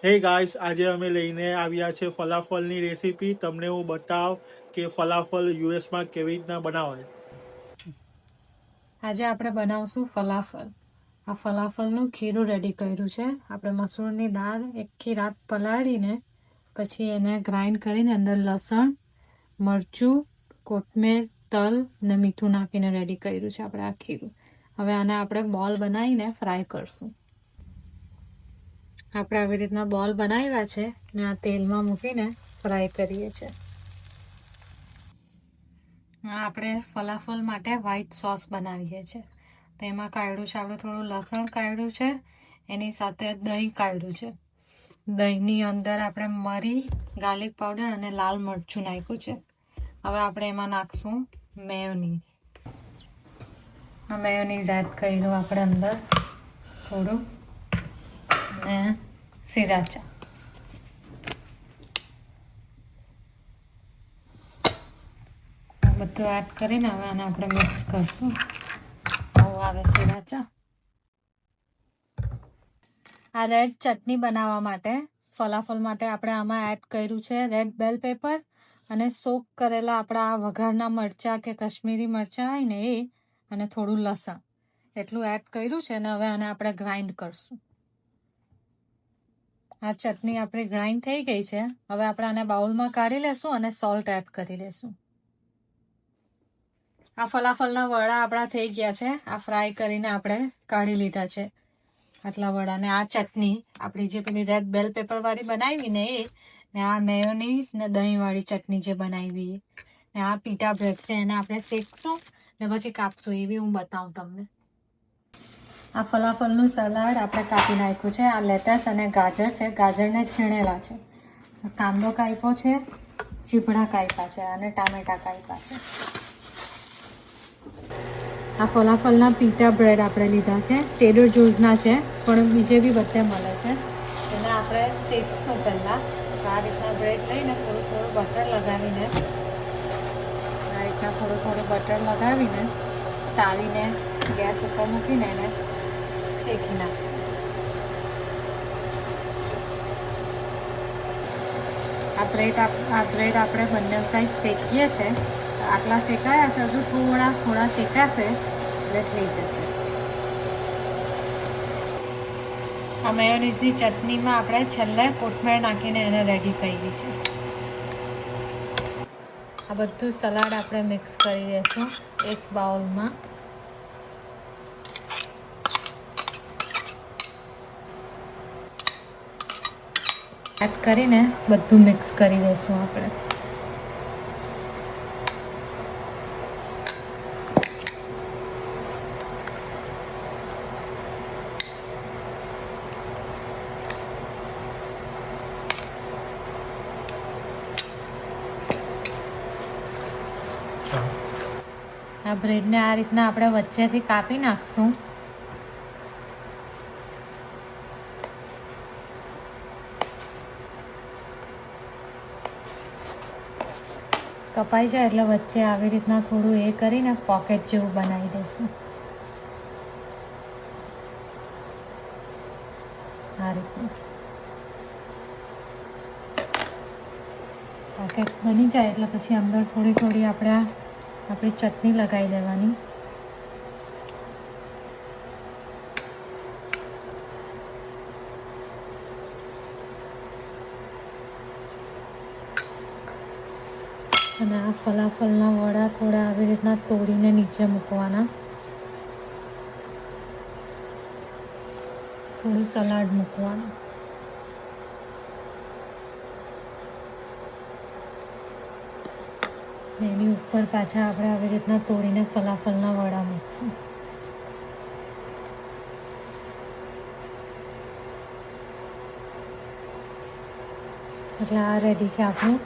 હે ગાઈસ, આજે અમે લઈને આવ્યા છે ફલાફલની રેસીપી. તમને હું બતાવ કે ફલાફલ યુએસમાં કેવી રીતના બનાવાય. આજે આપણે બનાવશું ફલાફલ. આ ફલાફલનું ખીરું રેડી કર્યું છે. આપણે મસૂરની દાળ આખી રાત પલાળીને પછી એને ગ્રાઇન્ડ કરીને અંદર લસણ, મરચું, કોથમીર, તલ ને મીઠું નાખીને રેડી કર્યું છે આપણે આ ખીરું. હવે આને આપણે બોલ બનાવીને ફ્રાય કરશું. આપણે આવી રીતના બોલ બનાવ્યા છે ને આ તેલમાં મૂકીને ફ્રાય કરીએ છીએ. આપણે ફલાફલ માટે વ્હાઈટ સોસ બનાવીએ છીએ. તેમાં કાઢ્યું છે આપણે થોડું લસણ કાઢ્યું છે, એની સાથે દહીં કાઢ્યું છે. દહીંની અંદર આપણે મરી, ગાર્લિક પાવડર અને લાલ મરચું નાખ્યું છે. હવે આપણે એમાં નાખશું મેયોનીઝ. આ મેયોનીઝ એડ કર્યું આપણે અંદર થોડું, અને સિરાચા. બધું એડ કરીને હવે આને આપણે મિક્સ કરશું. આવું આવે સિરાચા. આ રેડ ચટણી બનાવવા માટે ફલાફલ માટે આપણે આમાં એડ કર્યું છે રેડ બેલ પેપર અને સોક કરેલા આપણા વઘારના મરચાં કે કશ્મીરી મરચાં હોય ને એ, અને થોડું લસણ એટલું એડ કર્યું છે. ને હવે આને આપણે ગ્રાઇન્ડ કરશું. આ ચટણી આપણી ગ્રાઇન્ડ થઈ ગઈ છે. હવે આપણે આને બાઉલમાં કાઢી લેશું અને સોલ્ટ એડ કરી લેશું. આ ફલાફલના વડા આપણા થઈ ગયા છે. આ ફ્રાય કરીને આપણે કાઢી લીધા છે આટલા વડા. ને આ ચટણી આપણી જે પેલી રેડ બેલ પેપર વાળી બનાવી ને એ, ને આ મેયોનીઝ ને દહીં વાળી ચટણી જે બનાવી ને આ પીટા બ્રેડ છે એને આપણે શેકશું ને પછી કાપશું. એવી હું બતાવું તમને. આ ફલાફલનું સલાડ આપણે કાપી નાખ્યું છે. આ લેટસ અને ગાજર છે, ગાજરને છીણેલા છે. કાંદો કાપ્યો છે, ચીભડા કાપ્યા છે અને ટામેટા કાપ્યા છે. આ ફલાફલના પીટા બ્રેડ આપણે લીધા છે. ટેડર જોઝના છે, પણ બીજે બી બધે મળે છે. એને આપણે શેકશું પહેલાં. આ રીતના બ્રેડ લઈને થોડું થોડું બટર લગાવીને, આ રીતના થોડું થોડું બટર લગાવીને તાવીને ગેસ ઉપર મૂકીને એને શેકી નાખશું. આ બ્રેડ આપણે બંને સાઈડ શેકીએ છીએ. આટલા શેકાયા છે, હજુ થોડા શેકાશે એટલે થઈ જશે. આ મેયોનીઝની ચટણીમાં આપણે છેલ્લે કોથમીર નાખીને એને રેડી કરી છે. આ બધું સલાડ આપણે મિક્સ કરી દઈશું એક બાઉલમાં. એડ કરીને બધું મિક્સ કરી દઈશું આપણે. આ બ્રેડને આ રીતના આપણે વચ્ચેથી કાપી નાખશું. કપાઈ જાય એટલે વચ્ચે આવી રીતના થોડું એ કરીને પોકેટ જેવું બનાવી દઈશું. આ રીતનું પોકેટ બની જાય એટલે પછી અંદર થોડી થોડી આપણી ચટણી લગાવી દેવાની. અને આ ફલાફલના વડા થોડા આવી રીતના તોડીને નીચે મૂકવાના. થોડું સલાડ મૂકવાનું. એની ઉપર પાછા આપણે આવી રીતના તોડીને ફલાફલના વડા મૂકશું. એટલે આ રેડી છે આપણું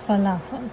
ફલાફલ.